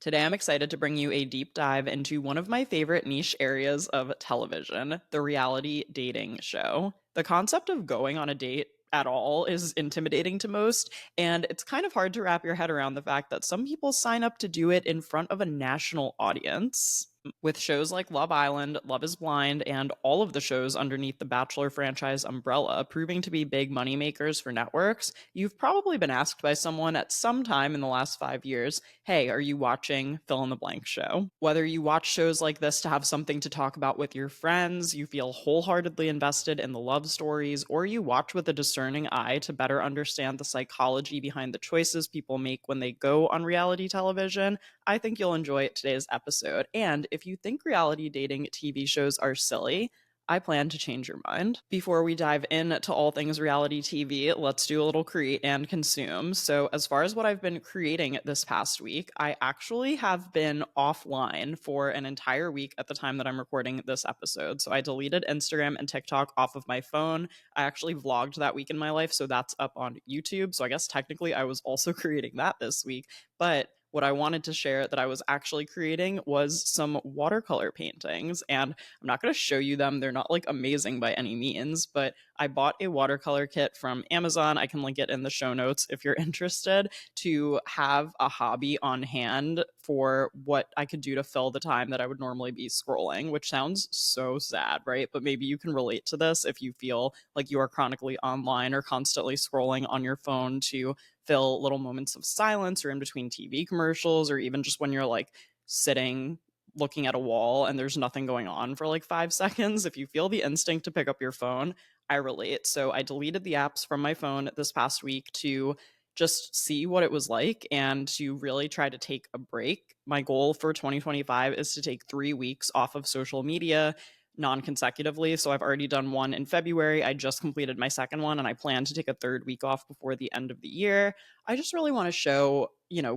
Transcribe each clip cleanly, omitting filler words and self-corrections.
Today, I'm excited to bring you a deep dive into one of my favorite niche areas of television, the reality dating show. The concept of going on a date at all is intimidating to most, and it's kind of hard to wrap your head around the fact that some people sign up to do it in front of a national audience. With shows like Love Island, Love is Blind, and all of the shows underneath the Bachelor franchise umbrella proving to be big moneymakers for networks, you've probably been asked by someone at some time in the last 5 years, hey, are you watching fill in the blank show? Whether you watch shows like this to have something to talk about with your friends, you feel wholeheartedly invested in the love stories, or you watch with a discerning eye to better understand the psychology behind the choices people make when they go on reality television, I think you'll enjoy today's episode. And if you think reality dating TV shows are silly, I plan to change your mind. Before we dive into all things reality TV, let's do a little create and consume. So, as far as what I've been creating this past week, I actually have been offline for an entire week at the time that I'm recording this episode. So, I deleted Instagram and TikTok off of my phone. I actually vlogged that week in my life, so that's up on YouTube. So, I guess technically I was also creating that this week. But what I wanted to share that I was actually creating was some watercolor paintings. And I'm not going to show you them. They're not like amazing by any means, but I bought a watercolor kit from Amazon. I can link it in the show notes if you're interested to have a hobby on hand for what I could do to fill the time that I would normally be scrolling, which sounds so sad, right? But maybe you can relate to this if you feel like you are chronically online or constantly scrolling on your phone to fill little moments of silence or in between TV commercials, or even just when you're like sitting looking at a wall and there's nothing going on for like 5 seconds. If you feel the instinct to pick up your phone, I relate. So I deleted the apps from my phone this past week to just see what it was like and to really try to take a break. My goal for 2025 is to take 3 weeks off of social media non consecutively. So I've already done one in February. I just completed my second one and I plan to take a third week off before the end of the year. I just really want to show,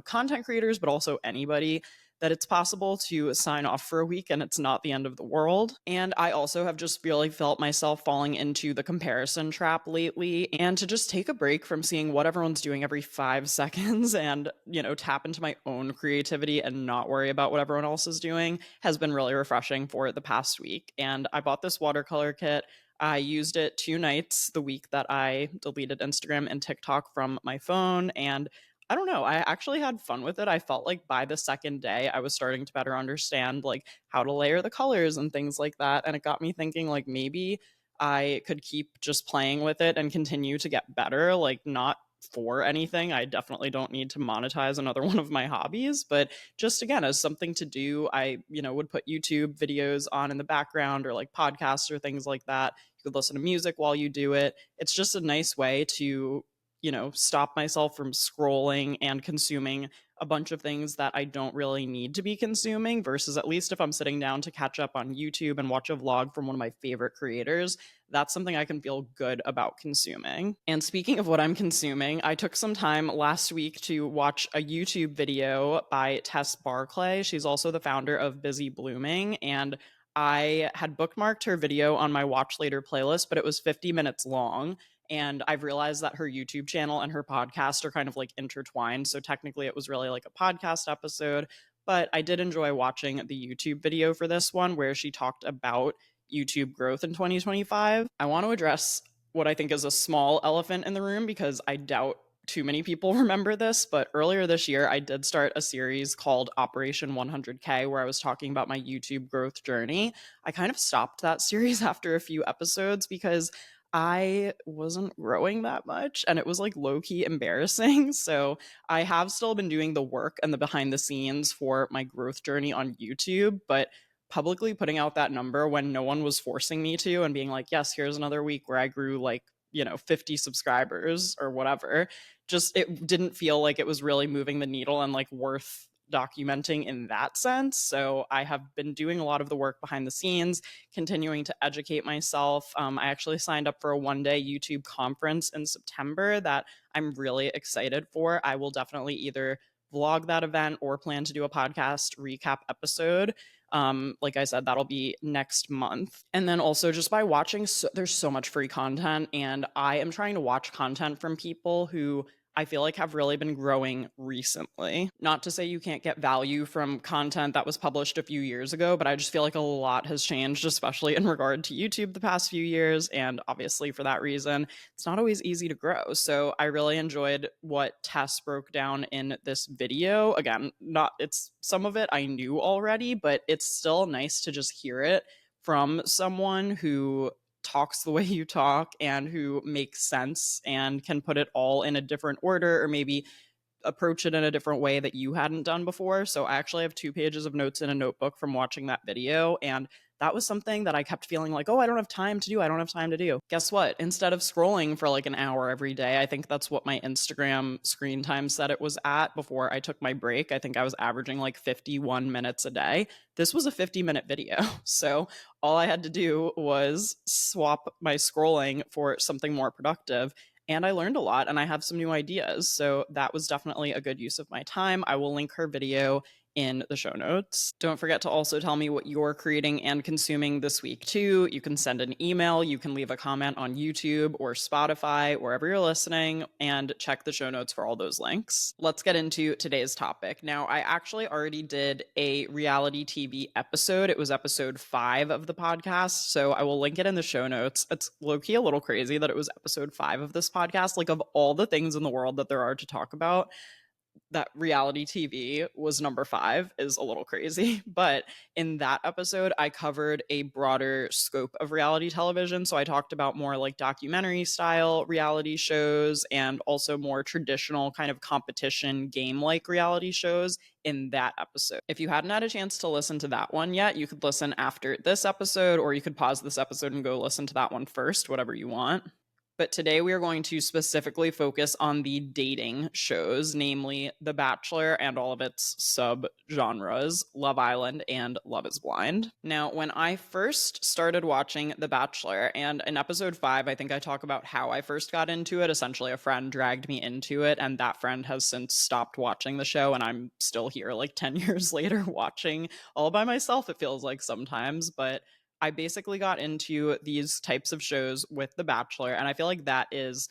content creators, but also anybody that it's possible to sign off for a week and it's not the end of the world. And I also have just really felt myself falling into the comparison trap lately and to just take a break from seeing what everyone's doing every 5 seconds and, tap into my own creativity and not worry about what everyone else is doing has been really refreshing for the past week. And I bought this watercolor kit. I used it 2 nights the week that I deleted Instagram and TikTok from my phone. And I don't know, I actually had fun with it. I felt like by the second day, I was starting to better understand like how to layer the colors and things like that. And it got me thinking like maybe I could keep just playing with it and continue to get better, like not for anything. I definitely don't need to monetize another one of my hobbies, but just again, as something to do, I, would put YouTube videos on in the background or like podcasts or things like that. You could listen to music while you do it. It's just a nice way to stop myself from scrolling and consuming a bunch of things that I don't really need to be consuming versus at least if I'm sitting down to catch up on YouTube and watch a vlog from one of my favorite creators, that's something I can feel good about consuming. And speaking of what I'm consuming, I took some time last week to watch a YouTube video by Tess Barclay. She's also the founder of Busy Blooming, and I had bookmarked her video on my watch later playlist, but it was 50 minutes long. And I've realized that her YouTube channel and her podcast are kind of like intertwined. So technically, it was really like a podcast episode. But I did enjoy watching the YouTube video for this one where she talked about YouTube growth in 2025. I want to address what I think is a small elephant in the room because I doubt too many people remember this, but earlier this year, I did start a series called Operation 100K where I was talking about my YouTube growth journey. I kind of stopped that series after a few episodes because I wasn't growing that much and it was like low key embarrassing. So I have still been doing the work and the behind the scenes for my growth journey on YouTube, but publicly putting out that number when no one was forcing me to and being like, yes, here's another week where I grew like, 50 subscribers or whatever, just it didn't feel like it was really moving the needle and like worth documenting in that sense. So I have been doing a lot of the work behind the scenes, continuing to educate myself. I actually signed up for a 1 day YouTube conference in September that I'm really excited for. I will definitely either vlog that event or plan to do a podcast recap episode. Like I said, that'll be next month. And then also just by watching, there's so much free content, and I am trying to watch content from people who I feel like have really been growing recently. Not to say you can't get value from content that was published a few years ago, but I just feel like a lot has changed, especially in regard to YouTube the past few years. And obviously, for that reason, it's not always easy to grow. So I really enjoyed what Tess broke down in this video. Again, not it's some of it I knew already, but it's still nice to just hear it from someone who talks the way you talk and who makes sense and can put it all in a different order or maybe approach it in a different way that you hadn't done before. So I actually have 2 pages of notes in a notebook from watching that video. And that was something that I kept feeling like, oh, I don't have time to do. I don't have time to do. Guess what? Instead of scrolling for like an hour every day, I think that's what my Instagram screen time said it was at before I took my break. I think I was averaging like 51 minutes a day. This was a 50-minute video. So all I had to do was swap my scrolling for something more productive, and I learned a lot and I have some new ideas. So that was definitely a good use of my time. I will link her video in the show notes. Don't forget to also tell me what you're creating and consuming this week too. You can send an email, you can leave a comment on YouTube or Spotify, wherever you're listening, and check the show notes for all those links. Let's get into today's topic. Now, I actually already did a reality TV episode. It was episode 5 of the podcast, so I will link it in the show notes. It's low-key a little crazy that it was episode 5 of this podcast. Like, of all the things in the world that there are to talk about, that reality TV was number 5 is a little crazy. But in that episode, I covered a broader scope of reality television. So I talked about more like documentary style reality shows and also more traditional kind of competition game like reality shows in that episode. If you hadn't had a chance to listen to that one yet, you could listen after this episode, or you could pause this episode and go listen to that one first, whatever you want. But today we are going to specifically focus on the dating shows, namely The Bachelor and all of its sub-genres, Love Island and Love is Blind. Now, when I first started watching The Bachelor, and in episode 5, I think I talk about how I first got into it. Essentially, a friend dragged me into it, and that friend has since stopped watching the show, and I'm still here like 10 years later watching all by myself, it feels like sometimes, but I basically got into these types of shows with The Bachelor, and I feel like that is,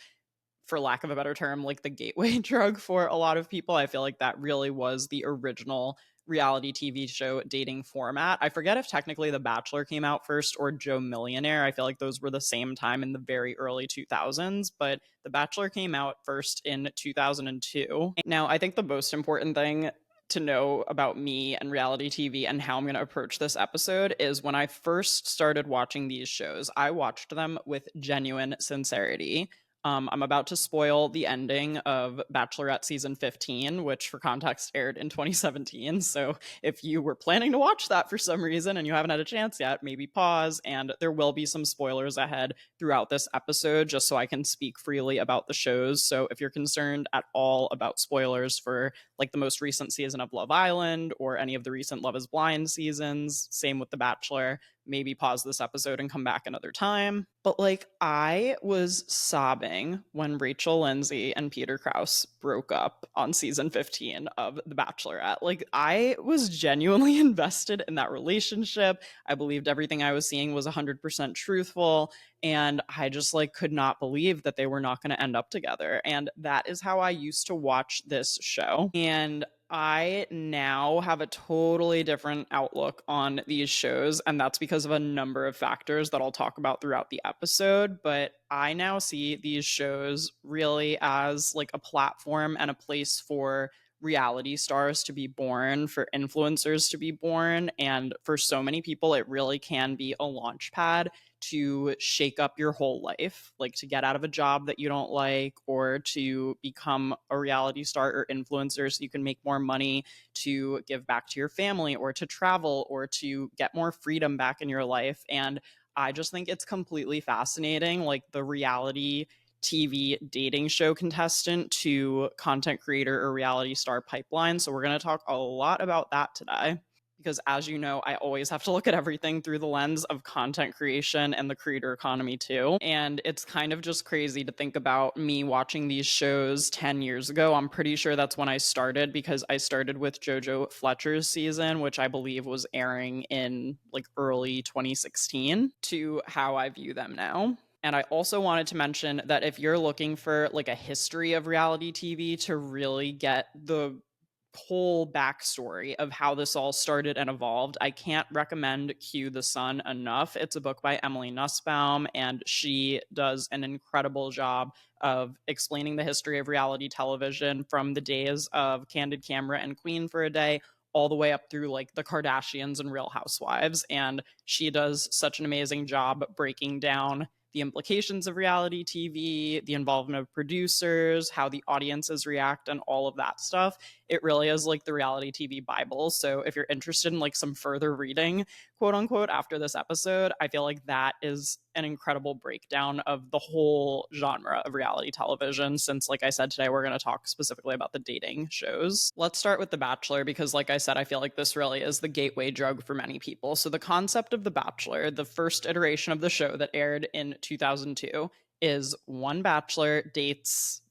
for lack of a better term, like the gateway drug for a lot of people. I feel like that really was the original reality TV show dating format. I forget if technically The Bachelor came out first or Joe Millionaire. I feel like those were the same time in the very early 2000s, but The Bachelor came out first in 2002. Now, I think the most important thing to know about me and reality TV and how I'm going to approach this episode is when I first started watching these shows, I watched them with genuine sincerity. I'm about to spoil the ending of Bachelorette season 15, which for context aired in 2017. So if you were planning to watch that for some reason and you haven't had a chance yet, maybe pause. And there will be some spoilers ahead throughout this episode, just so I can speak freely about the shows. So if you're concerned at all about spoilers for like the most recent season of Love Island or any of the recent Love is Blind seasons, same with The Bachelor, maybe pause this episode and come back another time. But like, I was sobbing when Rachel Lindsay and Peter Krause broke up on season 15 of The Bachelorette. Like, I was genuinely invested in that relationship. I believed everything I was seeing was 100% truthful, and I just like could not believe that they were not going to end up together. And that is how I used to watch this show. And I now have a totally different outlook on these shows, and that's because of a number of factors that I'll talk about throughout the episode. But I now see these shows really as like a platform and a place for reality stars to be born, for influencers to be born. And for so many people, it really can be a launch pad to shake up your whole life, like to get out of a job that you don't like, or to become a reality star or influencer so you can make more money, to give back to your family, or to travel, or to get more freedom back in your life. And I just think it's completely fascinating, like the reality TV dating show contestant to content creator or reality star pipeline. So we're going to talk a lot about that today, because as you know, I always have to look at everything through the lens of content creation and the creator economy too. And it's kind of just crazy to think about me watching these shows 10 years ago. I'm pretty sure that's when I started, because I started with JoJo Fletcher's season, which I believe was airing in like early 2016, to how I view them now. And I also wanted to mention that if you're looking for like a history of reality TV to really get the whole backstory of how this all started and evolved, I can't recommend Q the Sun enough. It's a book by Emily Nussbaum, and she does an incredible job of explaining the history of reality television from the days of Candid Camera and Queen for a Day all the way up through like the Kardashians and Real Housewives. And she does such an amazing job breaking down the implications of reality TV, the involvement of producers, how the audiences react, and all of that stuff. It really is like the reality TV Bible. So if you're interested in like some further reading, quote unquote, after this episode, I feel like that is an incredible breakdown of the whole genre of reality television. Since, like I said, today we're going to talk specifically about the dating shows. Let's start with The Bachelor because, like I said, I feel like this really is the gateway drug for many people. So the concept of The Bachelor, the first iteration of the show that aired in 2002, is one bachelor dates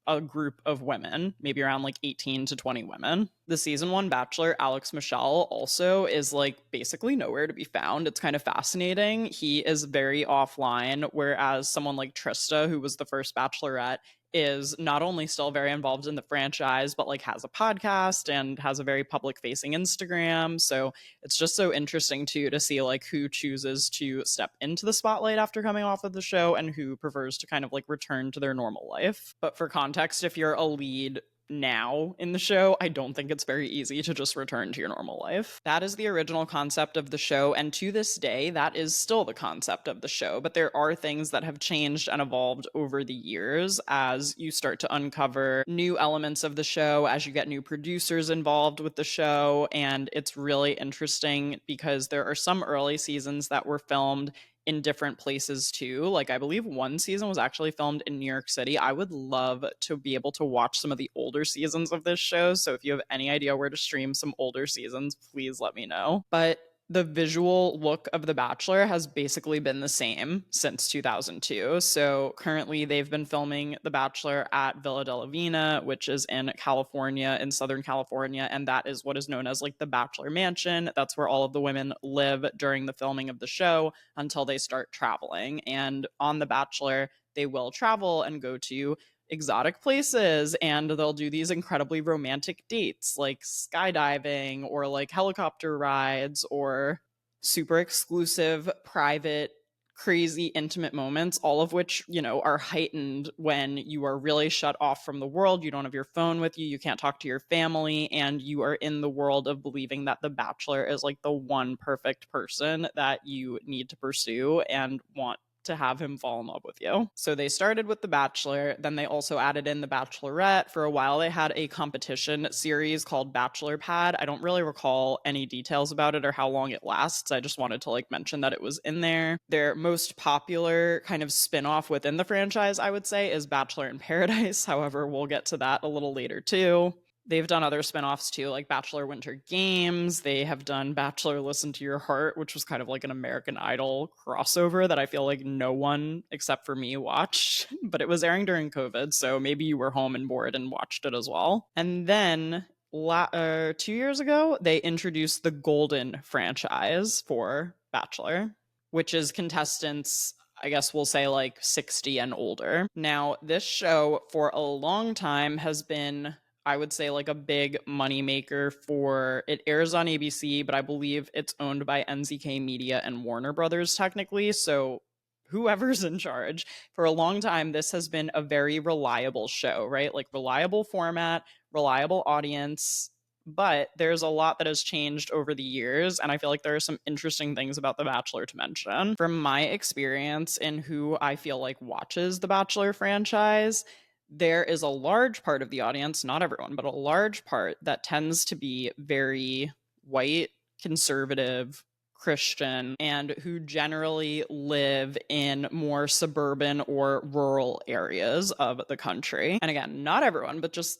a group of women, maybe around like 18 to 20 women. The season one bachelor, Alex Michelle, also is like basically nowhere to be found. It's kind of fascinating. He is very offline, whereas someone like Trista, who was the first bachelorette, is not only still very involved in the franchise, but like has a podcast and has a very public facing Instagram. So it's just so interesting too to see like who chooses to step into the spotlight after coming off of the show and who prefers to kind of like return to their normal life. But for context, if you're a lead now in the show, I don't think it's very easy to just return to your normal life. That is the original concept of the show, and to this day, that is still the concept of the show. But there are things that have changed and evolved over the years as you start to uncover new elements of the show, as you get new producers involved with the show. And it's really interesting because there are some early seasons that were filmed in different places too. Like I believe one season was actually filmed in New York City. I would love to be able to watch some of the older seasons of this show. So if you have any idea where to stream some older seasons, please let me know. But the visual look of The Bachelor has basically been the same since 2002. So currently they've been filming The Bachelor at Villa de la Vina, which is in California, in Southern California. And that is what is known as like the Bachelor Mansion. That's where all of the women live during the filming of the show until they start traveling. And on The Bachelor, they will travel and go to exotic places, and they'll do these incredibly romantic dates like skydiving or like helicopter rides or super exclusive private crazy intimate moments, all of which, you know, are heightened when you are really shut off from the world. You don't have your phone with you, you can't talk to your family, and you are in the world of believing that the bachelor is like the one perfect person that you need to pursue and want to have him fall in love with you. So they started with The Bachelor, then they also added in The Bachelorette. For a while, they had a competition series called Bachelor Pad. I don't really recall any details about it or how long it lasts. I just wanted to like mention that it was in there. Their most popular kind of spin-off within the franchise, I would say, is Bachelor in Paradise. However, we'll get to that a little later too. They've done other spinoffs too, like Bachelor Winter Games. They have done Bachelor Listen to Your Heart, which was kind of like an American Idol crossover that I feel like no one except for me watched. But it was airing during COVID, so maybe you were home and bored and watched it as well. And then 2 years ago, they introduced the Golden franchise for Bachelor, which is contestants, I guess we'll say like 60 and older. Now, this show for a long time has been, I would say, like a big moneymaker for it. Airs on ABC, but I believe it's owned by NZK Media and Warner Brothers technically. So whoever's in charge, for a long time, this has been a very reliable show, right? Like reliable format, reliable audience. But there's a lot that has changed over the years, and I feel like there are some interesting things about The Bachelor to mention. From my experience in who I feel like watches the Bachelor franchise, there is a large part of the audience, not everyone, but a large part that tends to be very white, conservative, Christian, and who generally live in more suburban or rural areas of the country. And again, not everyone, but just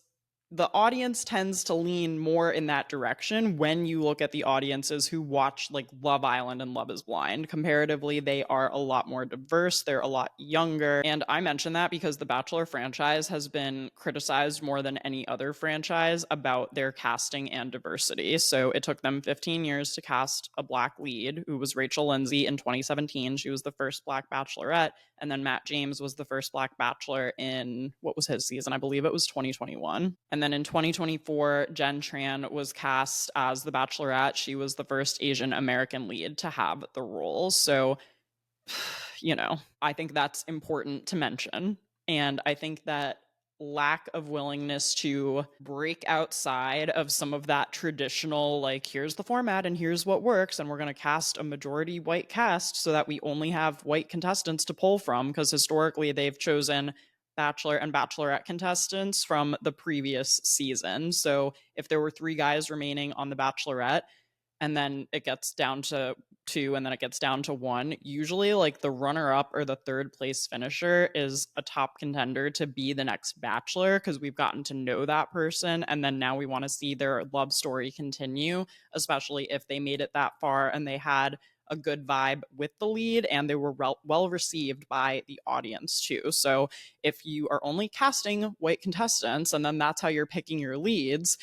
the audience tends to lean more in that direction when you look at the audiences who watch like Love Island and Love is Blind. Comparatively, they are a lot more diverse, they're a lot younger. And I mention that because the Bachelor franchise has been criticized more than any other franchise about their casting and diversity. So it took them 15 years to cast a Black lead, who was Rachel Lindsay in 2017. She was the first Black Bachelorette. And then Matt James was the first Black Bachelor in, what was his season? I believe it was 2021. And then in 2024, Jen Tran was cast as the Bachelorette. She was the first Asian American lead to have the role. So, I think that's important to mention. And I think that lack of willingness to break outside of some of that traditional, like, here's the format and here's what works, and we're going to cast a majority white cast so that we only have white contestants to pull from, because historically they've chosen Bachelor and Bachelorette contestants from the previous season. So if there were 3 guys remaining on the Bachelorette, and then it gets down to 2 and then it gets down to 1, usually like the runner up or the third place finisher is a top contender to be the next Bachelor, because we've gotten to know that person, and then now we want to see their love story continue, especially if they made it that far and they had a good vibe with the lead and they were well received by the audience too. So if you are only casting white contestants and then that's how you're picking your leads,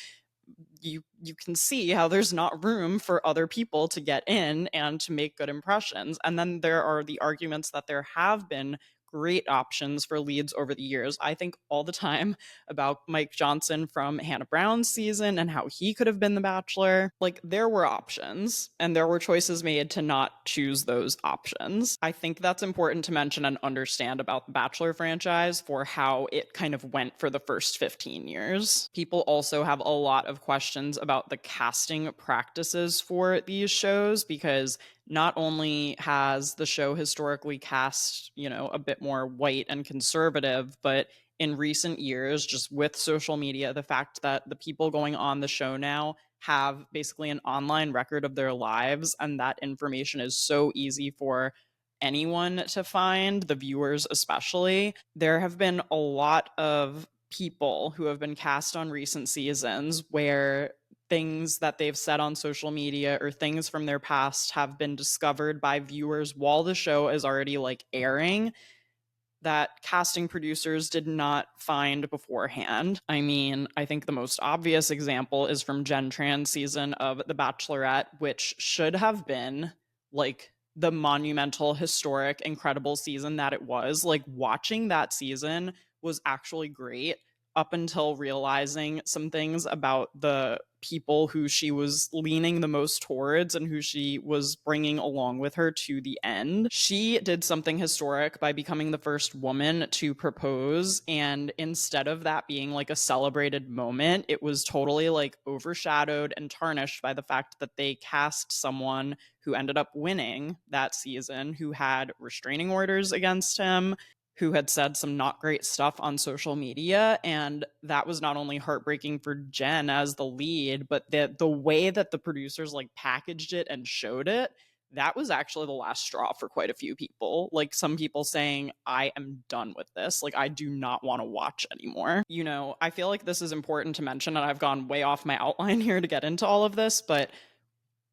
you can see how there's not room for other people to get in and to make good impressions. And then there are the arguments that there have been great options for leads over the years. I think all the time about Mike Johnson from Hannah Brown's season and how he could have been the Bachelor. Like, there were options and there were choices made to not choose those options. I think that's important to mention and understand about the Bachelor franchise for how it kind of went for the first 15 years. People also have a lot of questions about the casting practices for these shows, because not only has the show historically cast, a bit more white and conservative, but in recent years, just with social media, the fact that the people going on the show now have basically an online record of their lives, and that information is so easy for anyone to find, the viewers especially. There have been a lot of people who have been cast on recent seasons where things that they've said on social media or things from their past have been discovered by viewers while the show is already like airing, that casting producers did not find beforehand. I mean, I think the most obvious example is from Jen Tran's season of The Bachelorette, which should have been like the monumental, historic, incredible season that it was. Like, watching that season was actually great up until realizing some things about the people who she was leaning the most towards and who she was bringing along with her to the end. She did something historic by becoming the first woman to propose, and instead of that being like a celebrated moment, it was totally like overshadowed and tarnished by the fact that they cast someone who ended up winning that season, who had restraining orders against him, who had said some not great stuff on social media. And that was not only heartbreaking for Jen as the lead, but the way that the producers like packaged it and showed it, that was actually the last straw for quite a few people. Like, some people saying, I am done with this. Like, I do not want to watch anymore. I feel like this is important to mention, and I've gone way off my outline here to get into all of this, but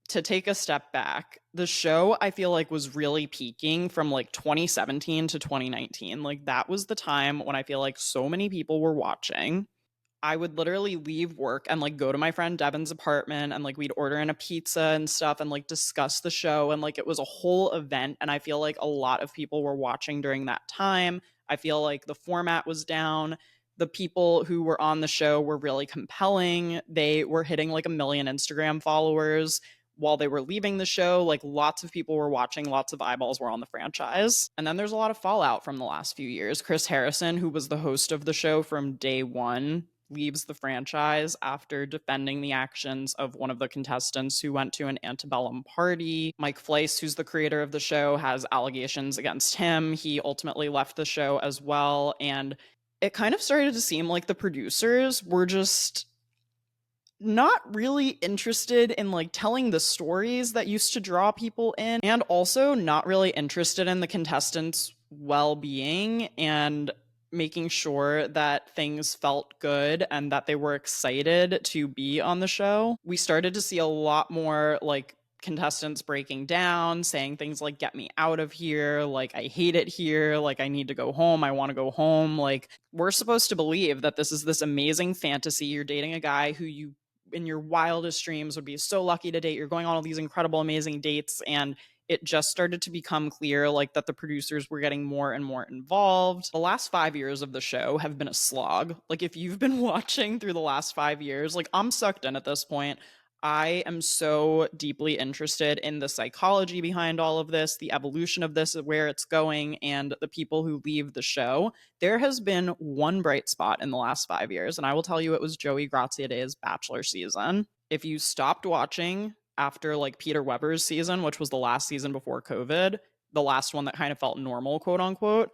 to take a step back, the show I feel like was really peaking from like 2017 to 2019. Like, that was the time when I feel like so many people were watching. I would literally leave work and like go to my friend Devin's apartment, and like we'd order in a pizza and stuff and like discuss the show, and like it was a whole event. And I feel like a lot of people were watching during that time. I feel like the format was down. The people who were on the show were really compelling. They were hitting like 1 million Instagram followers while they were leaving the show. Like, lots of people were watching, lots of eyeballs were on the franchise. And then there's a lot of fallout from the last few years. Chris Harrison, who was the host of the show from day one, leaves the franchise after defending the actions of one of the contestants who went to an antebellum party. Mike Fleiss, who's the creator of the show, has allegations against him. He ultimately left the show as well. And it kind of started to seem like the producers were just not really interested in like telling the stories that used to draw people in, and also not really interested in the contestants' well-being. And making sure that things felt good and that they were excited to be on the show. We started to see a lot more like contestants breaking down, saying things like, get me out of here, like, I hate it here, like, I need to go home, I want to go home. Like, we're supposed to believe that this is this amazing fantasy. You're dating a guy who you in your wildest dreams would be so lucky to date. You're going on all these incredible, amazing dates, and it just started to become clear like that the producers were getting more and more involved. The last 5 years of the show have been a slog. Like if you've been watching through the last 5 years, like I'm sucked in at this point. I am so deeply interested in the psychology behind all of this, the evolution of this, where it's going, and the people who leave the show. There has been one bright spot in the last 5 years, and I will tell you it was Joey Graziadei's Bachelor season. If you stopped watching after like Peter Weber's season, which was the last season before COVID, the last one that kind of felt normal, quote unquote,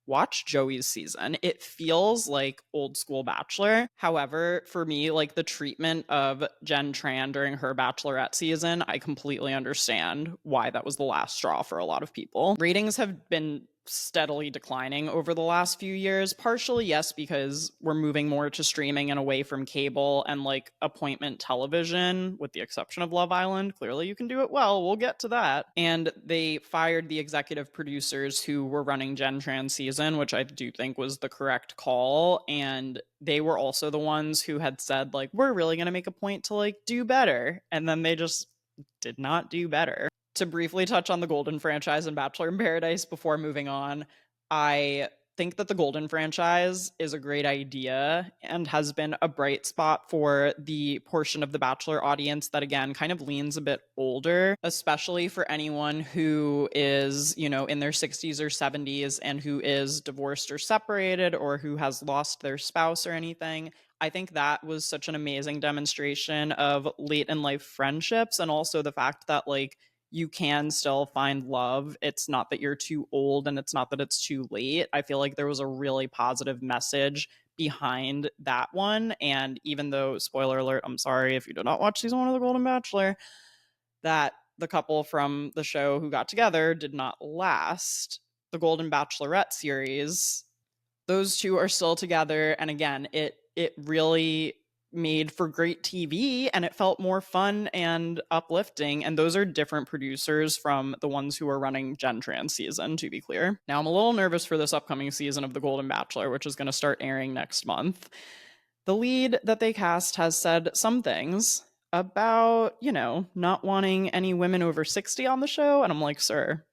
watch Joey's season. It feels like old school Bachelor. However, for me, like the treatment of Jen Tran during her Bachelorette season, I completely understand why that was the last straw for a lot of people. Ratings have been steadily declining over the last few years. Partially, yes, because we're moving more to streaming and away from cable and like appointment television, with the exception of Love Island. Clearly, you can do it well. We'll get to that. And they fired the executive producers who were running Gen Trans season, which I do think was the correct call. And they were also the ones who had said, like, we're really going to make a point to like do better. And then they just did not do better. To briefly touch on the Golden franchise and Bachelor in Paradise before moving on, I think that the Golden franchise is a great idea and has been a bright spot for the portion of the Bachelor audience that, again, kind of leans a bit older, especially for anyone who is, you know, in their 60s or 70s and who is divorced or separated or who has lost their spouse or anything. I think that was such an amazing demonstration of late in life friendships, and also the fact that, like, you can still find love. It's not that you're too old and it's not that it's too late. I feel like there was a really positive message behind that one. And even though, spoiler alert, I'm sorry if you did not watch season 1 of The Golden Bachelor, that the couple from the show who got together did not last. The Golden Bachelorette series, those two are still together. And again, it really made for great TV, and it felt more fun and uplifting. And those are different producers from the ones who are running Gen Trans season, to be clear. Now, I'm a little nervous for this upcoming season of The Golden Bachelor, which is going to start airing next month. The lead that they cast has said some things about, you know, not wanting any women over 60 on the show. And I'm like, sir,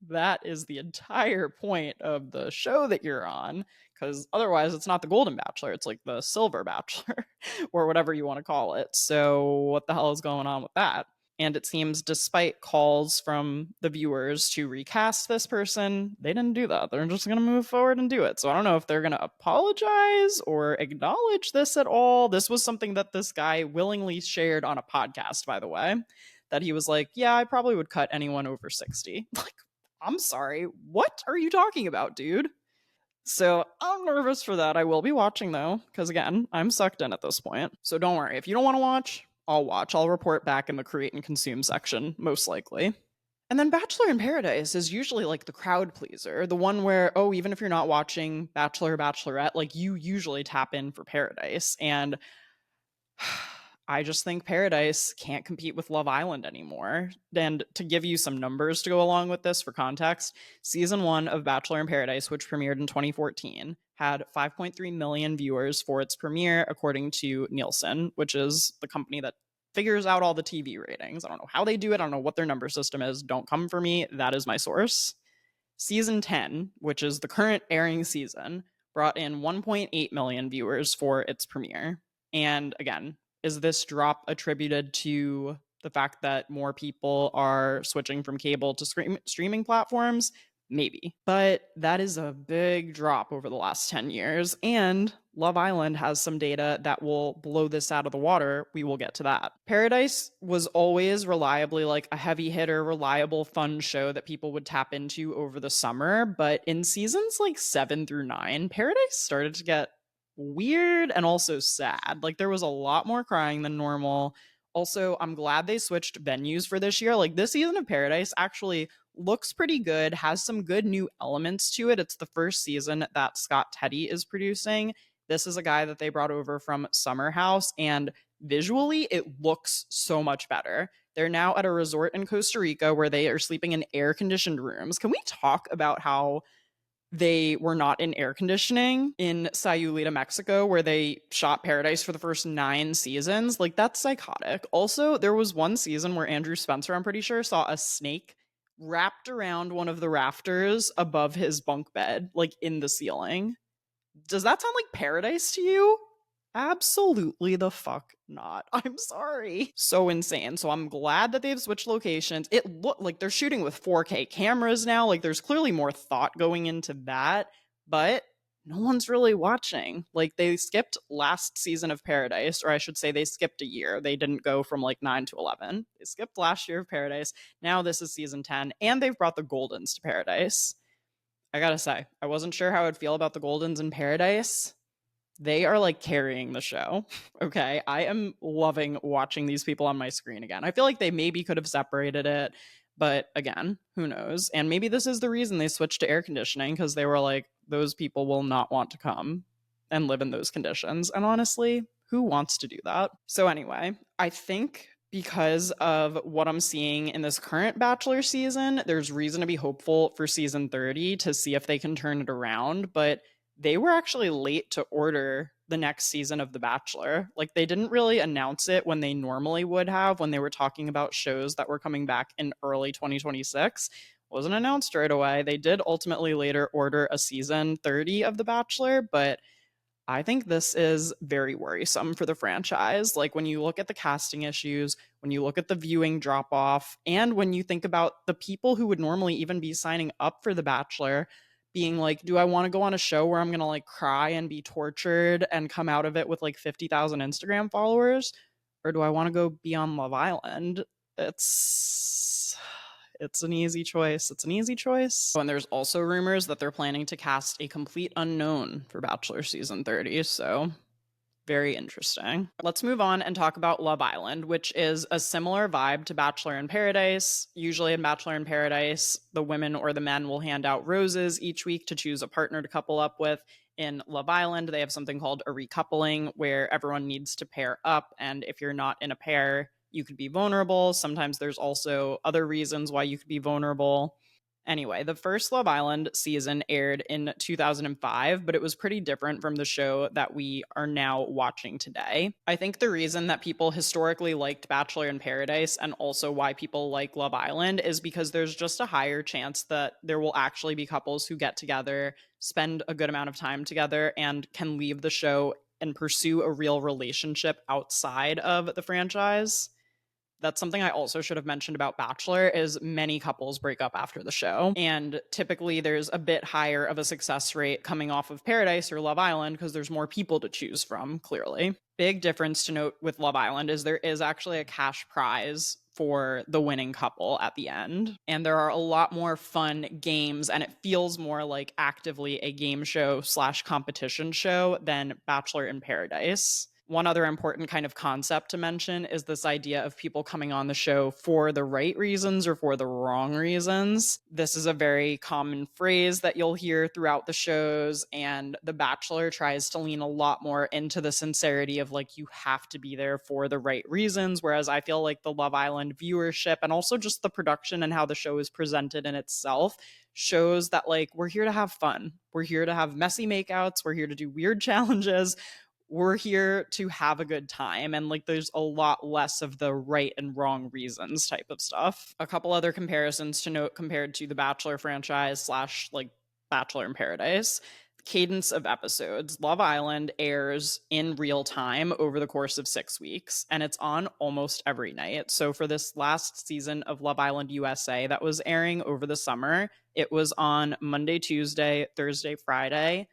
that is the entire point of the show that you're on, because otherwise it's not the Golden Bachelor, it's like the Silver Bachelor or whatever you want to call it. So what the hell is going on with that? And it seems, despite calls from the viewers to recast this person, they didn't do that. They're just going to move forward and do it. So I don't know if they're going to apologize or acknowledge this at all. This was something that this guy willingly shared on a podcast, by the way, that he was like, yeah, I probably would cut anyone over 60. Like, I'm sorry, what are you talking about, dude? So I'm nervous for that. I will be watching though, because again, I'm sucked in at this point. So don't worry. If you don't want to watch, I'll watch. I'll report back in the create and consume section, most likely. And then Bachelor in Paradise is usually like the crowd pleaser, the one where, oh, even if you're not watching Bachelor or Bachelorette, like you usually tap in for Paradise. And I just think Paradise can't compete with Love Island anymore. And to give you some numbers to go along with this for context, season 1 of Bachelor in Paradise, which premiered in 2014, had 5.3 million viewers for its premiere, according to Nielsen, which is the company that figures out all the TV ratings. I don't know how they do it. I don't know what their number system is. Don't come for me. That is my source. Season 10, which is the current airing season, brought in 1.8 million viewers for its premiere. And again, is this drop attributed to the fact that more people are switching from cable to streaming platforms? Maybe. But that is a big drop over the last 10 years. And Love Island has some data that will blow this out of the water. We will get to that. Paradise was always reliably like a heavy hitter, reliable, fun show that people would tap into over the summer. But in seasons like 7 through 9, Paradise started to get weird and also sad. Like there was a lot more crying than normal. Also, I'm glad they switched venues for this year. Like this season of Paradise actually looks pretty good, has some good new elements to it. It's the first season that Scott Teddy is producing. This is a guy that they brought over from Summer House, and visually, it looks so much better. They're now at a resort in Costa Rica where they are sleeping in air conditioned rooms. Can we talk about how they were not in air conditioning in Sayulita, Mexico, where they shot Paradise for the first 9 seasons? Like, that's psychotic. Also, there was one season where Andrew Spencer, I'm pretty sure, saw a snake wrapped around one of the rafters above his bunk bed, like in the ceiling. Does that sound like paradise to you? Absolutely the fuck not. I'm sorry. So insane. So I'm glad that they've switched locations. It looked like they're shooting with 4K cameras now. Like there's clearly more thought going into that, but no one's really watching. Like they skipped last season of Paradise, or I should say they skipped a year. They didn't go from like 9 to 11. They skipped last year of Paradise. Now this is season 10, and they've brought the Goldens to Paradise. I gotta say, I wasn't sure how I'd feel about the Goldens in Paradise. They are like carrying the show. Okay. I am loving watching these people on my screen again. I feel like they maybe could have separated it, but again, who knows? And maybe this is the reason they switched to air conditioning, because they were like, those people will not want to come and live in those conditions. And honestly, who wants to do that? So, anyway, I think because of what I'm seeing in this current Bachelor season, there's reason to be hopeful for season 30 to see if they can turn it around. But they were actually late to order the next season of The Bachelor. Like they didn't really announce it when they normally would have when they were talking about shows that were coming back in early 2026. Wasn't announced right away. They did ultimately later order a season 30 of The Bachelor, but I think this is very worrisome for the franchise. Like when you look at the casting issues, when you look at the viewing drop off, and when you think about the people who would normally even be signing up for The Bachelor being like, do I want to go on a show where I'm going to like cry and be tortured and come out of it with like 50,000 Instagram followers? Or do I want to go be on Love Island? It's an easy choice. It's an easy choice. And there's also rumors that they're planning to cast a complete unknown for Bachelor season 30. So very interesting. Let's move on and talk about Love Island, which is a similar vibe to Bachelor in Paradise. Usually in Bachelor in Paradise, the women or the men will hand out roses each week to choose a partner to couple up with. In Love Island, they have something called a recoupling, where everyone needs to pair up. And if you're not in a pair, you could be vulnerable. Sometimes there's also other reasons why you could be vulnerable. Anyway, the first Love Island season aired in 2005, but it was pretty different from the show that we are now watching today. I think the reason that people historically liked Bachelor in Paradise, and also why people like Love Island, is because there's just a higher chance that there will actually be couples who get together, spend a good amount of time together, and can leave the show and pursue a real relationship outside of the franchise. That's something I also should have mentioned about Bachelor, is many couples break up after the show. And typically there's a bit higher of a success rate coming off of Paradise or Love Island because there's more people to choose from, clearly. Big difference to note with Love Island is there is actually a cash prize for the winning couple at the end. And there are a lot more fun games, and it feels more like actively a game show slash competition show than Bachelor in Paradise. One other important kind of concept to mention is this idea of people coming on the show for the right reasons or for the wrong reasons. This is a very common phrase that you'll hear throughout the shows, and The Bachelor tries to lean a lot more into the sincerity of like, you have to be there for the right reasons, whereas I feel like the Love Island viewership and also just the production and how the show is presented in itself shows that like we're here to have fun. We're here to have messy makeouts. We're here to do weird challenges. We're here to have a good time, and like there's a lot less of the right and wrong reasons type of stuff. A couple other comparisons to note compared to the Bachelor franchise slash like Bachelor in Paradise. Cadence of episodes. Love Island airs in real time over the course of 6 weeks, and it's on almost every night. So for this last season of Love Island USA that was airing over the summer, it was on Monday, Tuesday, Thursday, Friday.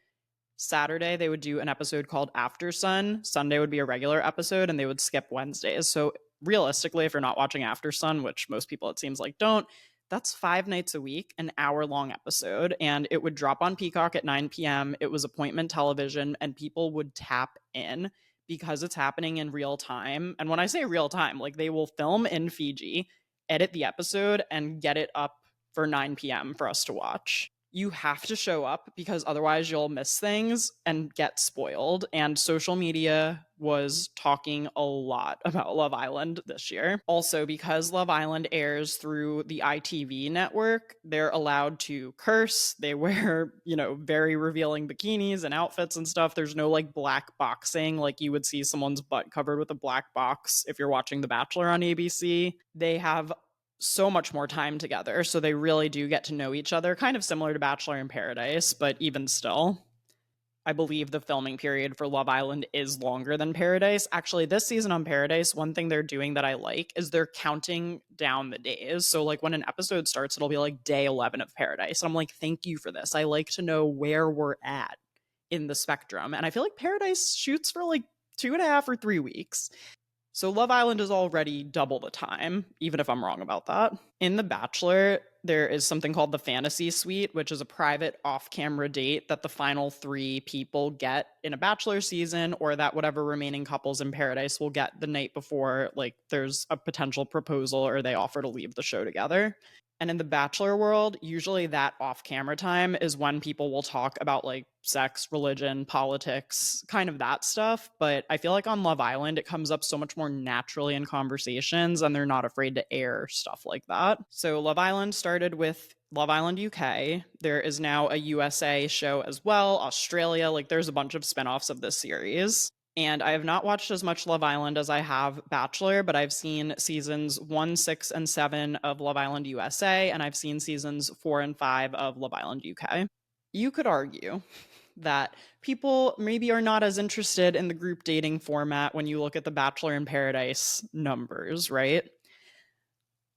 Saturday, they would do an episode called After Sun. Sunday would be a regular episode, and they would skip Wednesdays. So realistically, if you're not watching After Sun, which most people it seems like don't, that's 5 nights a week, an hour-long episode, and it would drop on Peacock at 9 p.m. It was appointment television, and people would tap in because it's happening in real time. And when I say real time, like they will film in Fiji, edit the episode, and get it up for 9 p.m. for us to watch. You have to show up because otherwise you'll miss things and get spoiled. And social media was talking a lot about Love Island this year. Also, because Love Island airs through the ITV network, they're allowed to curse. They wear, very revealing bikinis and outfits and stuff. There's no like black boxing, like you would see someone's butt covered with a black box if you're watching The Bachelor on ABC. They have so much more time together. So they really do get to know each other, kind of similar to Bachelor in Paradise, but even still. I believe the filming period for Love Island is longer than Paradise. Actually, this season on Paradise, one thing they're doing that I like is they're counting down the days. So, like, when an episode starts, it'll be like day 11 of Paradise. And I'm like, thank you for this. I like to know where we're at in the spectrum. And I feel like Paradise shoots for like 2.5 or 3 weeks. So Love Island is already double the time, even if I'm wrong about that. In The Bachelor, there is something called the Fantasy Suite, which is a private off-camera date that the final 3 people get in a Bachelor season, or that whatever remaining couples in Paradise will get the night before, like, there's a potential proposal or they offer to leave the show together. And in the Bachelor world, usually that off camera time is when people will talk about like sex, religion, politics, kind of that stuff. But I feel like on Love Island, it comes up so much more naturally in conversations and they're not afraid to air stuff like that. So Love Island started with Love Island UK. There is now a USA show as well, Australia. Like there's a bunch of spinoffs of this series. And I have not watched as much Love Island as I have Bachelor, but I've seen seasons 1, 6, and 7 of Love Island USA, and I've seen seasons 4 and 5 of Love Island UK. You could argue that people maybe are not as interested in the group dating format when you look at the Bachelor in Paradise numbers, right?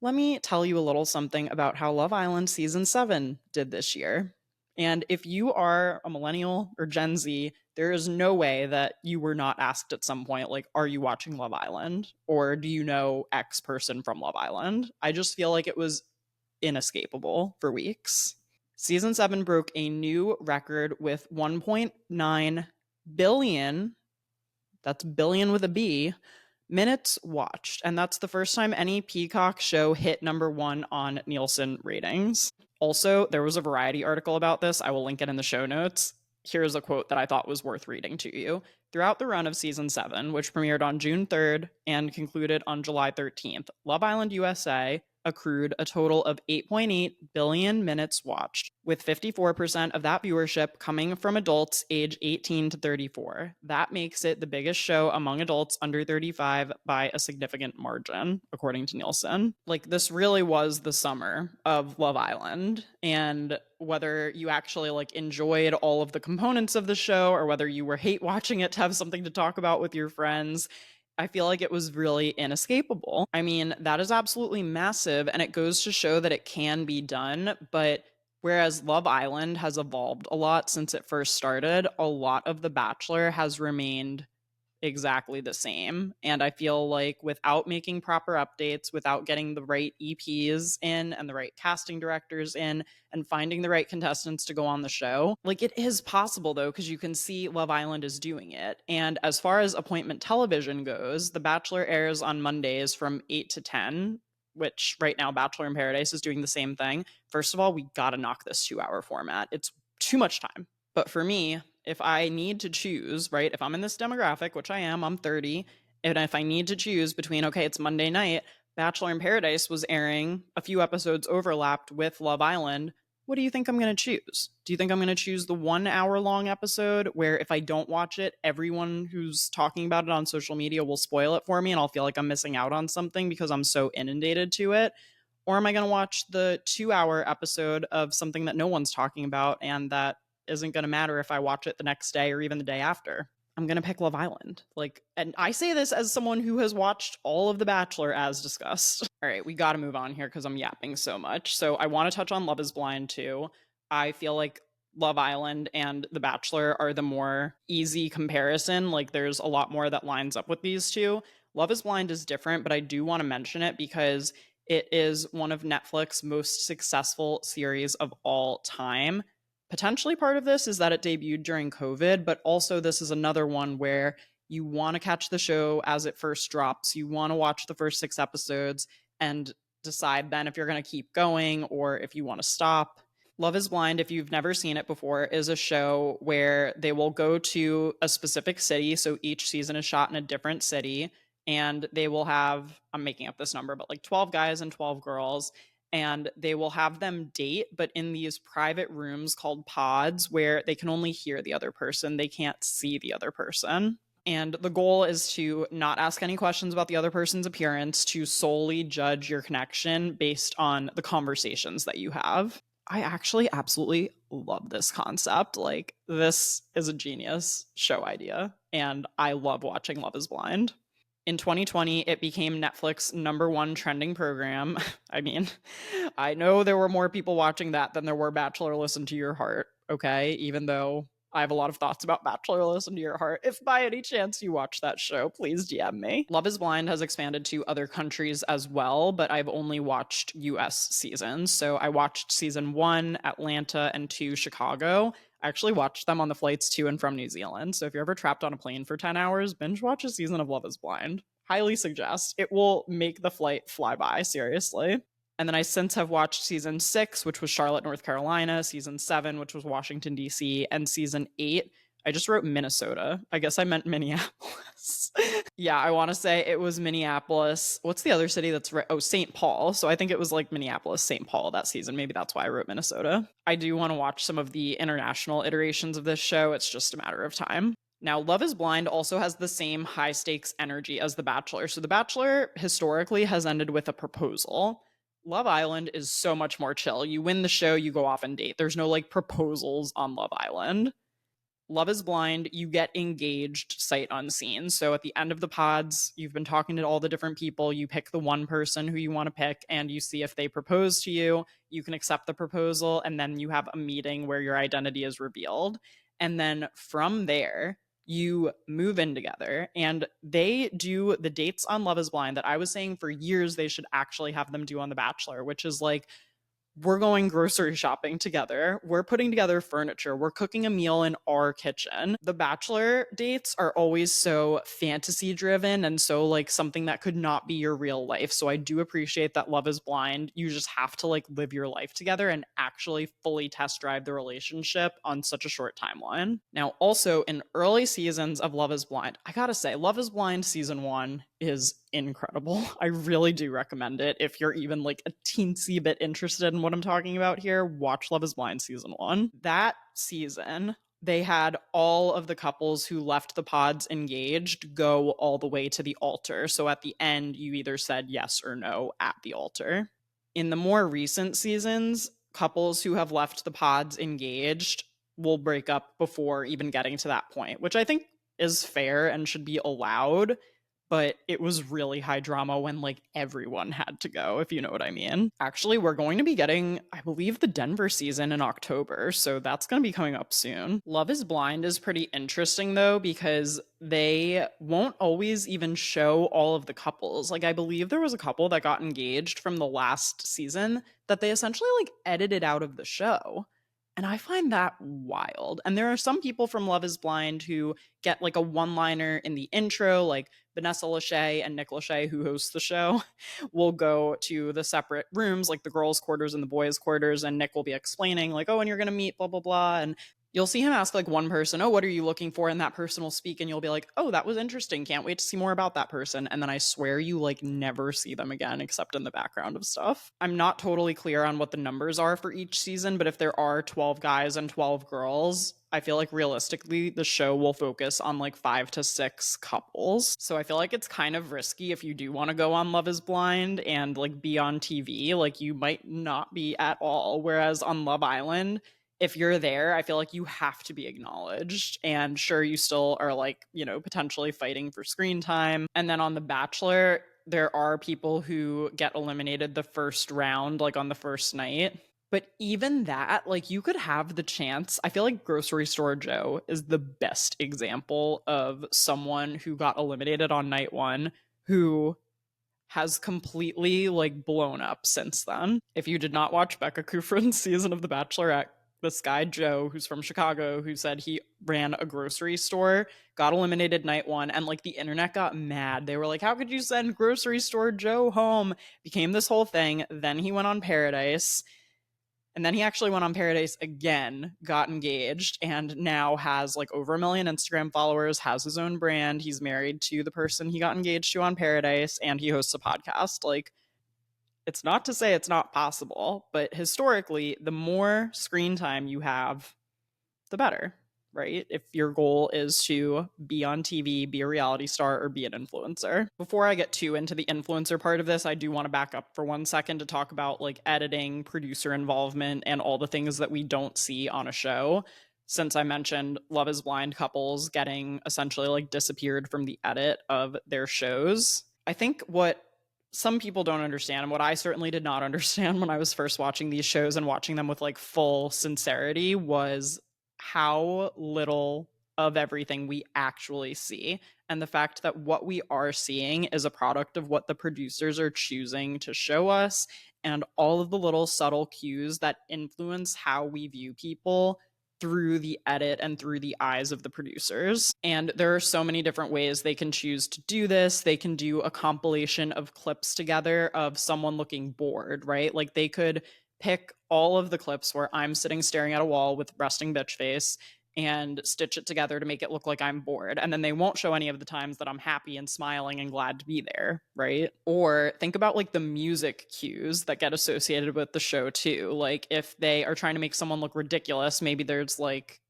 Let me tell you a little something about how Love Island season 7 did this year. And if you are a millennial or Gen Z, there is no way that you were not asked at some point, like, are you watching Love Island? Or do you know X person from Love Island? I just feel like it was inescapable for weeks. Season 7 broke a new record with 1.9 billion, that's billion with a B, minutes watched. And that's the first time any Peacock show hit #1 on Nielsen ratings. Also, there was a Variety article about this. I will link it in the show notes. Here's a quote that I thought was worth reading to you. Throughout the run of season 7, which premiered on June 3rd and concluded on July 13th, Love Island USA accrued a total of 8.8 billion minutes watched, with 54% of that viewership coming from adults age 18 to 34. That makes it the biggest show among adults under 35 by a significant margin, according to Nielsen. Like, this really was the summer of Love Island, and whether you actually like enjoyed all of the components of the show or whether you were hate watching it to have something to talk about with your friends, I feel like it was really inescapable. I mean, that is absolutely massive, and it goes to show that it can be done. But whereas Love Island has evolved a lot since it first started, a lot of The Bachelor has remained exactly the same. And I feel like without making proper updates, without getting the right EPs in and the right casting directors in and finding the right contestants to go on the show, like, it is possible though, because you can see Love Island is doing it. And as far as appointment television goes, The Bachelor airs on Mondays from 8 to 10, which right now Bachelor in Paradise is doing the same thing. First of all, we gotta knock this 2-hour format. It's too much time. But for me, if I need to choose, right, if I'm in this demographic, which I am, I'm 30, and if I need to choose between, okay, it's Monday night, Bachelor in Paradise was airing, a few episodes overlapped with Love Island, what do you think I'm going to choose? Do you think I'm going to choose the 1 hour long episode where if I don't watch it, everyone who's talking about it on social media will spoil it for me and I'll feel like I'm missing out on something because I'm so inundated to it? Or am I going to watch the 2 hour episode of something that no one's talking about and that isn't going to matter if I watch it the next day or even the day after? I'm going to pick Love Island. Like, and I say this as someone who has watched all of The Bachelor as discussed. All right, we got to move on here because I'm yapping so much. So I want to touch on Love is Blind too. I feel like Love Island and The Bachelor are the more easy comparison. Like, there's a lot more that lines up with these two. Love is Blind is different, but I do want to mention it because it is one of Netflix's most successful series of all time. Potentially part of this is that it debuted during COVID, but also this is another one where you want to catch the show as it first drops. You want to watch the first 6 episodes, and decide then if you're going to keep going or if you want to stop. Love is Blind, if you've never seen it before, is a show where they will go to a specific city. So each season is shot in a different city. And they will have, I'm making up this number, but like 12 guys and 12 girls. And they will have them date, but in these private rooms called pods where they can only hear the other person. They can't see the other person. And the goal is to not ask any questions about the other person's appearance, to solely judge your connection based on the conversations that you have. I actually absolutely love this concept. Like, this is a genius show idea, and I love watching Love is Blind. In 2020, it became Netflix's #1 trending program. I mean, I know there were more people watching that than there were Bachelor Listen to Your Heart, okay? Even though I have a lot of thoughts about Bachelor Listen to Your Heart. If by any chance you watch that show, please DM me. Love is Blind has expanded to other countries as well, but I've only watched US seasons. So I watched season 1, Atlanta, and 2, Chicago. I actually watched them on the flights to and from New Zealand. So if you're ever trapped on a plane for 10 hours, binge watch a season of Love is Blind. Highly suggest. It will make the flight fly by, seriously. And then I since have watched season 6, which was Charlotte, North Carolina, season 7, which was Washington, D.C., and season 8. I just wrote Minnesota. I guess I meant Minneapolis. Yeah, I want to say it was Minneapolis. What's the other city that's right? Oh, St. Paul. So I think it was like Minneapolis, St. Paul that season. Maybe that's why I wrote Minnesota. I do want to watch some of the international iterations of this show. It's just a matter of time. Now, Love is Blind also has the same high stakes energy as The Bachelor. So The Bachelor historically has ended with a proposal. Love Island is so much more chill. You win the show, you go off and date. There's no like proposals on Love Island. Love is Blind, you get engaged sight unseen. So at the end of the pods, you've been talking to all the different people. You pick the one person who you want to pick and you see if they propose to you. You can accept the proposal and then you have a meeting where your identity is revealed. And then from there, you move in together and they do the dates on Love is Blind that I was saying for years they should actually have them do on The Bachelor, which is like, we're going grocery shopping together. We're putting together furniture. We're cooking a meal in our kitchen. The Bachelor dates are always so fantasy driven and so like something that could not be your real life. So I do appreciate that Love is Blind. You just have to like live your life together and actually fully test drive the relationship on such a short timeline. Now, also in early seasons of Love is Blind, I gotta say, Love is Blind season 1 is incredible. I really do recommend it. If you're even like a teensy bit interested in what I'm talking about here, watch Love is Blind season 1. That season, they had all of the couples who left the pods engaged go all the way to the altar. So at the end, you either said yes or no at the altar. In the more recent seasons, couples who have left the pods engaged will break up before even getting to that point, which I think is fair and should be allowed. But it was really high drama when like everyone had to go, if you know what I mean. Actually, we're going to be getting, I believe, the Denver season in October, so that's going to be coming up soon. Love is Blind is pretty interesting though, because they won't always even show all of the couples. Like, I believe there was a couple that got engaged from the last season that they essentially like edited out of the show. And I find that wild. And there are some people from Love is Blind who get like a one-liner in the intro, like Vanessa Lachey and Nick Lachey, who hosts the show, will go to the separate rooms, like the girls' quarters and the boys' quarters, and Nick will be explaining, like, oh, and you're going to meet blah, blah, blah. And you'll see him ask like one person, oh, what are you looking for? And that person will speak and you'll be like, oh, that was interesting. Can't wait to see more about that person. And then I swear you like never see them again except in the background of stuff. I'm not totally clear on what the numbers are for each season, but if there are 12 guys and 12 girls, I feel like realistically the show will focus on like 5 to 6 couples. So I feel like it's kind of risky if you do want to go on Love is Blind and like be on TV, like you might not be at all. Whereas on Love Island, if you're there, I feel like you have to be acknowledged. And sure, you still are like, you know, potentially fighting for screen time. And then on The Bachelor, there are people who get eliminated the first round, like on the first night. But even that, like you could have the chance. I feel like Grocery Store Joe is the best example of someone who got eliminated on night 1 who has completely like blown up since then. If you did not watch Becca Kufrin's season of The Bachelorette, this guy, Joe, who's from Chicago, who said he ran a grocery store, got eliminated night one, and like the internet got mad. They were like, how could you send grocery store Joe home? Became this whole thing. Then he went on Paradise. And then he actually went on Paradise again, got engaged, and now has like over 1 million Instagram followers, has his own brand. He's married to the person he got engaged to on Paradise, and he hosts a podcast. Like, it's not to say it's not possible, but historically, the more screen time you have, the better, right? If your goal is to be on TV, be a reality star, or be an influencer. Before I get too into the influencer part of this, I do want to back up for 1 second to talk about like editing, producer involvement, and all the things that we don't see on a show. Since I mentioned Love is Blind couples getting essentially like disappeared from the edit of their shows, I think what some people don't understand, and what I certainly did not understand when I was first watching these shows and watching them with like full sincerity, was how little of everything we actually see. And the fact that what we are seeing is a product of what the producers are choosing to show us, and all of the little subtle cues that influence how we view people through the edit and through the eyes of the producers. And there are so many different ways they can choose to do this. They can do a compilation of clips together of someone looking bored, right? Like they could pick all of the clips where I'm sitting staring at a wall with resting bitch face and stitch it together to make it look like I'm bored. And then they won't show any of the times that I'm happy and smiling and glad to be there, right? Or think about like the music cues that get associated with the show too. Like if they are trying to make someone look ridiculous, maybe there's like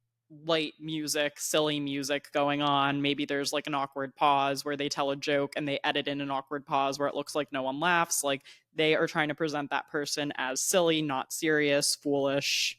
light music, silly music going on. Maybe there's like an awkward pause where they tell a joke and they edit in an awkward pause where it looks like no one laughs. Like they are trying to present that person as silly, not serious, foolish.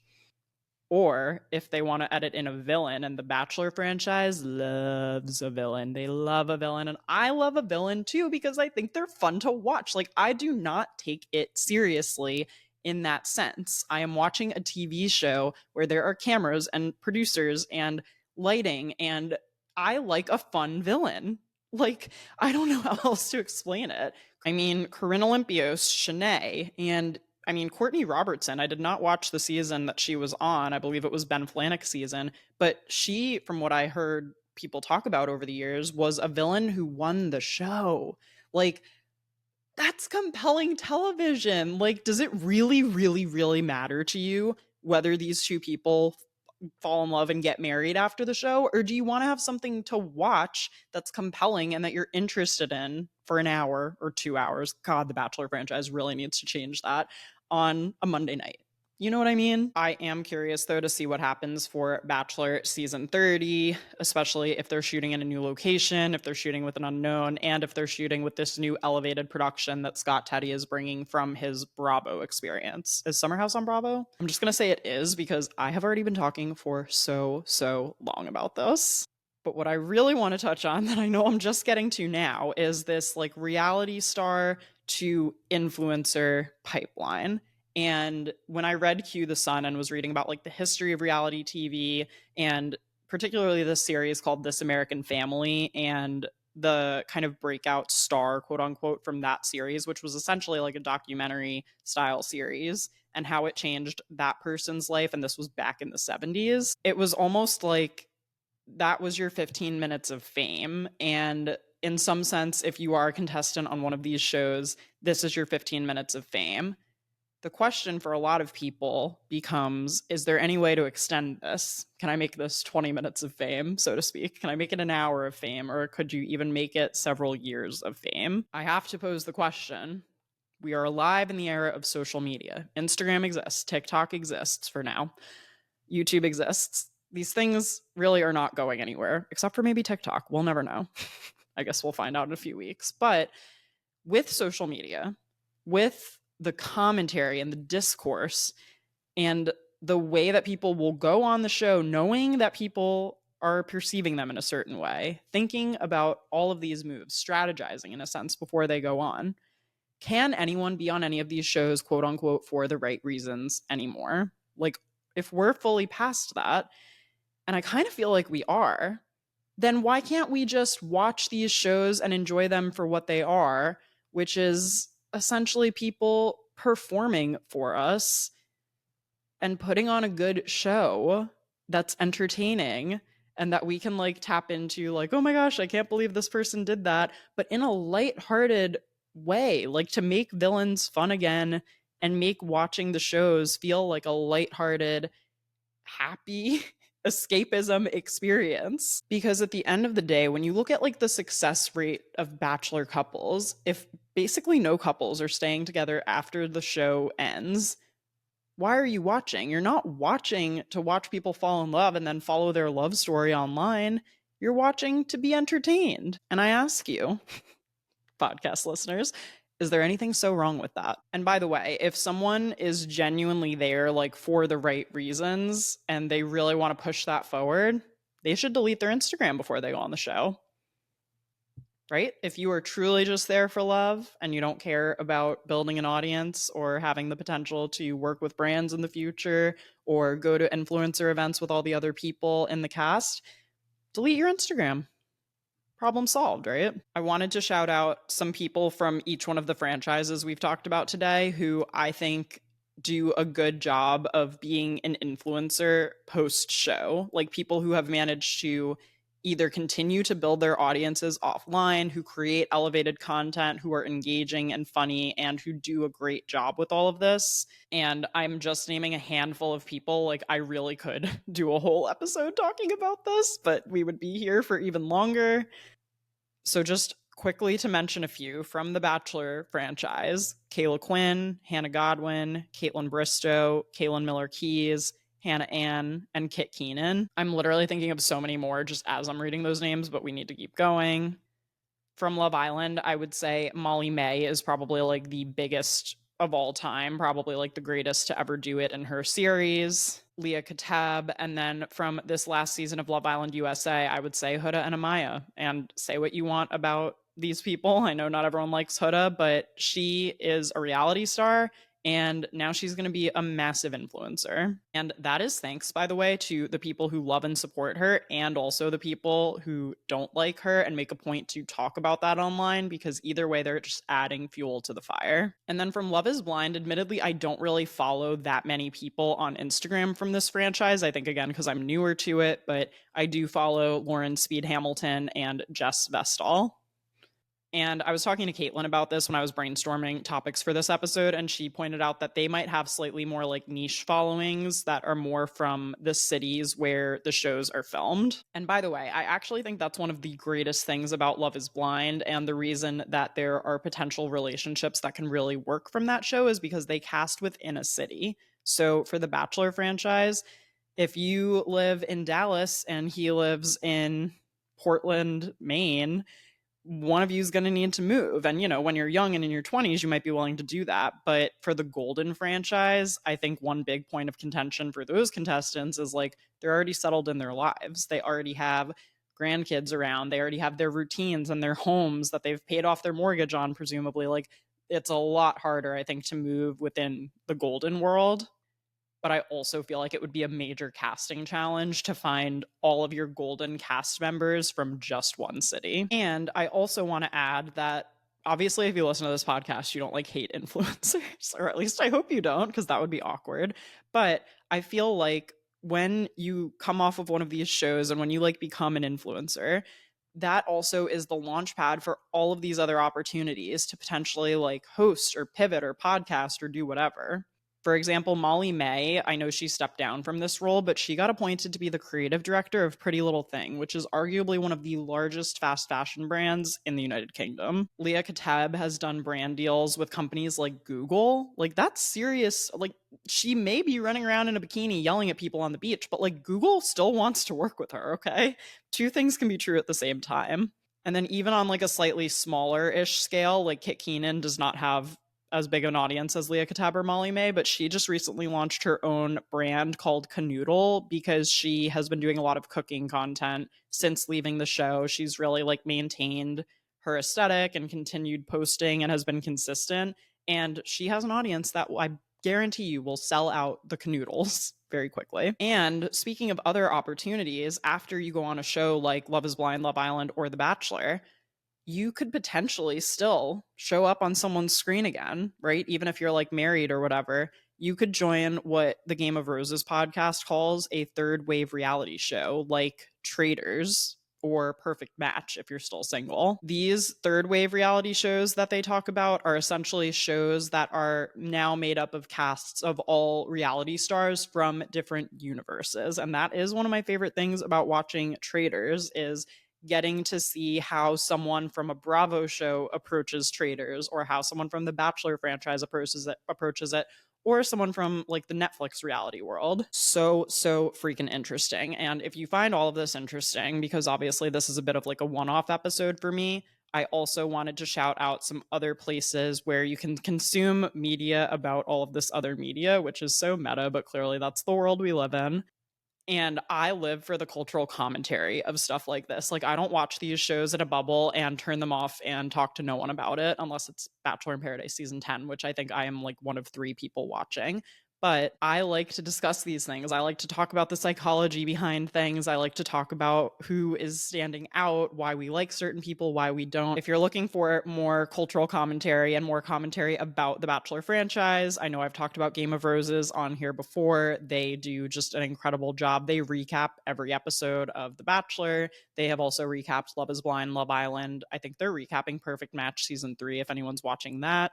Or if they want to edit in a villain, and the Bachelor franchise loves a villain. They love a villain, and I love a villain too because I think they're fun to watch. Like, I do not take it seriously in that sense. I am watching a TV show where there are cameras and producers and lighting, and I like a fun villain. Like, I don't know how else to explain it. I mean, Corinne Olympios, Shanae, and I mean, Courtney Robertson, I did not watch the season that she was on. I believe it was Ben Flajnik's season. But she, from what I heard people talk about over the years, was a villain who won the show. Like, that's compelling television. Like, does it really, really, really matter to you whether these two people fall in love and get married after the show? Or do you want to have something to watch that's compelling and that you're interested in for an hour or 2 hours? God, the Bachelor franchise really needs to change that on a Monday night. You know what I mean? I am curious, though, to see what happens for Bachelor season 30, especially if they're shooting in a new location, if they're shooting with an unknown, and if they're shooting with this new elevated production that Scott Teddy is bringing from his Bravo experience. Is Summer House on Bravo? I'm just going to say it is because I have already been talking for so long about this. But what I really want to touch on that I know I'm just getting to now is this like reality star to influencer pipeline. And when I read Q the Sun and was reading about like the history of reality TV, and particularly this series called This American Family, and the kind of breakout star, quote unquote, from that series, which was essentially like a documentary style series, and how it changed that person's life. And this was back in the 70s. It was almost like that was your 15 minutes of fame. And in some sense, if you are a contestant on one of these shows, this is your 15 minutes of fame. The question for a lot of people becomes, is there any way to extend this? Can I make this 20 minutes of fame, so to speak? Can I make it an hour of fame, or could you even make it several years of fame? I have to pose the question. We are alive in the era of social media. Instagram exists. TikTok exists for now. YouTube exists. These things really are not going anywhere, except for maybe TikTok. We'll never know. I guess we'll find out in a few weeks. But with social media, with the commentary and the discourse and the way that people will go on the show knowing that people are perceiving them in a certain way, thinking about all of these moves, strategizing in a sense before they go on. Can anyone be on any of these shows, quote unquote, for the right reasons anymore? Like, if we're fully past that, and I kind of feel like we are, then why can't we just watch these shows and enjoy them for what they are, which is essentially people performing for us and putting on a good show that's entertaining and that we can like tap into, like, oh my gosh, I can't believe this person did that, but in a lighthearted way, like to make villains fun again and make watching the shows feel like a lighthearted, happy escapism experience. Because at the end of the day, when you look at like the success rate of Bachelor couples, if basically no couples are staying together after the show ends, why are you watching? You're not watching to watch people fall in love and then follow their love story online. You're watching to be entertained. And I ask you, podcast listeners, is there anything so wrong with that? And by the way, if someone is genuinely there, like for the right reasons, and they really want to push that forward, they should delete their Instagram before they go on the show. Right? If you are truly just there for love and you don't care about building an audience or having the potential to work with brands in the future or go to influencer events with all the other people in the cast, delete your Instagram. Problem solved, right? I wanted to shout out some people from each one of the franchises we've talked about today who I think do a good job of being an influencer post show, like people who have managed to either continue to build their audiences offline, who create elevated content, who are engaging and funny, and who do a great job with all of this. And I'm just naming a handful of people. Like, I really could do a whole episode talking about this, but we would be here for even longer. So just quickly to mention a few from the Bachelor franchise: Kayla Quinn, Hannah Godwin, Caitlin Bristow, Kaylin Miller-Keys, Hannah Ann, and Kit Keenan. I'm literally thinking of so many more just as I'm reading those names, but we need to keep going. From Love Island, I would say Molly May is probably like the biggest of all time, probably like the greatest to ever do it in her series. Leah Katab, and then from this last season of Love Island USA, I would say Huda and Amaya. And say what you want about these people. I know not everyone likes Huda, but she is a reality star and now she's going to be a massive influencer. And that is thanks, by the way, to the people who love and support her and also the people who don't like her and make a point to talk about that online, because either way, they're just adding fuel to the fire. And then from Love is Blind, admittedly, I don't really follow that many people on Instagram from this franchise. I think, again, because I'm newer to it, but I do follow Lauren Speed Hamilton and Jess Vestal. And I was talking to Caitlin about this when I was brainstorming topics for this episode, and she pointed out that they might have slightly more like niche followings that are more from the cities where the shows are filmed. And by the way, I actually think that's one of the greatest things about Love is Blind, and the reason that there are potential relationships that can really work from that show is because they cast within a city. So for the Bachelor franchise, if you live in Dallas and he lives in Portland, Maine, one of you is going to need to move. And, you know, when you're young and in your 20s, you might be willing to do that. But for the Golden franchise, I think one big point of contention for those contestants is like they're already settled in their lives. They already have grandkids around. They already have their routines and their homes that they've paid off their mortgage on, presumably. Like, it's a lot harder, I think, to move within the Golden world. But I also feel like it would be a major casting challenge to find all of your Golden cast members from just one city. And I also want to add that obviously, if you listen to this podcast, you don't like hate influencers, or at least I hope you don't, because that would be awkward. But I feel like when you come off of one of these shows and when you like become an influencer, that also is the launch pad for all of these other opportunities to potentially like host or pivot or podcast or do whatever. For example, Molly May, I know she stepped down from this role, but she got appointed to be the creative director of Pretty Little Thing, which is arguably one of the largest fast fashion brands in the United Kingdom. Leah Kateb has done brand deals with companies like Google. Like, that's serious. Like, she may be running around in a bikini yelling at people on the beach, but like Google still wants to work with her, okay? Two things can be true at the same time. And then even on like a slightly smaller-ish scale, like Kit Keenan does not have as big an audience as Leah Katab or Molly May, but she just recently launched her own brand called Canoodle because she has been doing a lot of cooking content since leaving the show. She's really like maintained her aesthetic and continued posting and has been consistent. And she has an audience that I guarantee you will sell out the Canoodles very quickly. And speaking of other opportunities, after you go on a show like Love is Blind, Love Island, or The Bachelor, you could potentially still show up on someone's screen again, right? Even if you're like married or whatever, you could join what the Game of Roses podcast calls a third wave reality show, like Traders or Perfect Match if you're still single. These third wave reality shows that they talk about are essentially shows that are now made up of casts of all reality stars from different universes. And that is one of my favorite things about watching Traders is getting to see how someone from a Bravo show approaches Traders, or how someone from the Bachelor franchise approaches it, or someone from like the Netflix reality world. So freaking interesting. And if you find all of this interesting, because obviously this is a bit of like a one-off episode for me, I also wanted to shout out some other places where you can consume media about all of this other media, which is so meta, but clearly that's the world we live in. And I live for the cultural commentary of stuff like this. Like, I don't watch these shows in a bubble and turn them off and talk to no one about it, unless it's Bachelor in Paradise season 10, which I think I am like one of 3 people watching. But I like to discuss these things. I like to talk about the psychology behind things. I like to talk about who is standing out, why we like certain people, why we don't. If you're looking for more cultural commentary and more commentary about the Bachelor franchise, I know I've talked about Game of Roses on here before. They do just an incredible job. They recap every episode of The Bachelor. They have also recapped Love is Blind, Love Island. I think they're recapping Perfect Match season 3 if anyone's watching that.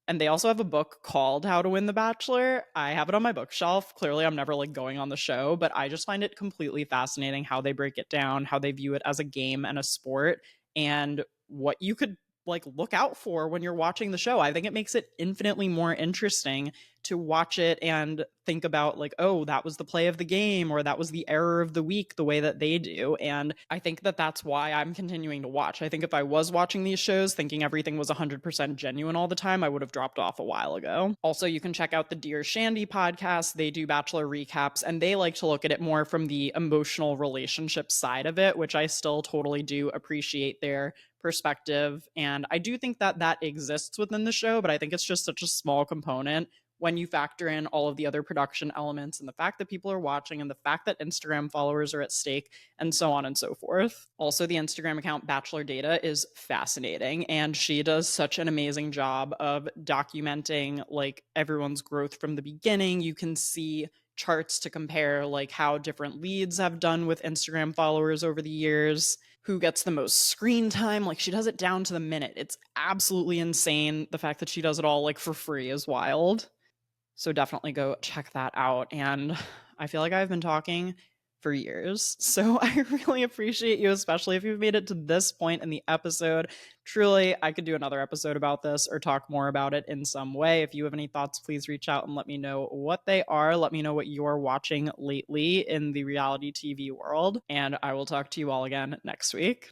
And they also have a book called How to Win the Bachelor. I have it on my bookshelf. Clearly, I'm never like going on the show, but I just find it completely fascinating how they break it down, how they view it as a game and a sport, and what you could like look out for when you're watching the show. I think it makes it infinitely more interesting to watch it and think about like, oh, that was the play of the game, or that was the error of the week, the way that they do. And I think that that's why I'm continuing to watch. I think if I was watching these shows thinking everything was 100% genuine all the time, I would have dropped off a while ago. Also, you can check out the Dear Shandy podcast. They do Bachelor recaps, and they like to look at it more from the emotional relationship side of it, which I still totally do appreciate their perspective. And I do think that that exists within the show, but I think it's just such a small component when you factor in all of the other production elements and the fact that people are watching and the fact that Instagram followers are at stake and so on and so forth. Also, the Instagram account Bachelor Data is fascinating, and she does such an amazing job of documenting like everyone's growth from the beginning. You can see charts to compare like how different leads have done with Instagram followers over the years, who gets the most screen time. Like, she does it down to the minute. It's absolutely insane. The fact that she does it all like for free is wild. So definitely go check that out. And I feel like I've been talking for years. So I really appreciate you, especially if you've made it to this point in the episode. Truly, I could do another episode about this or talk more about it in some way. If you have any thoughts, please reach out and let me know what they are. Let me know what you're watching lately in the reality TV world. And I will talk to you all again next week.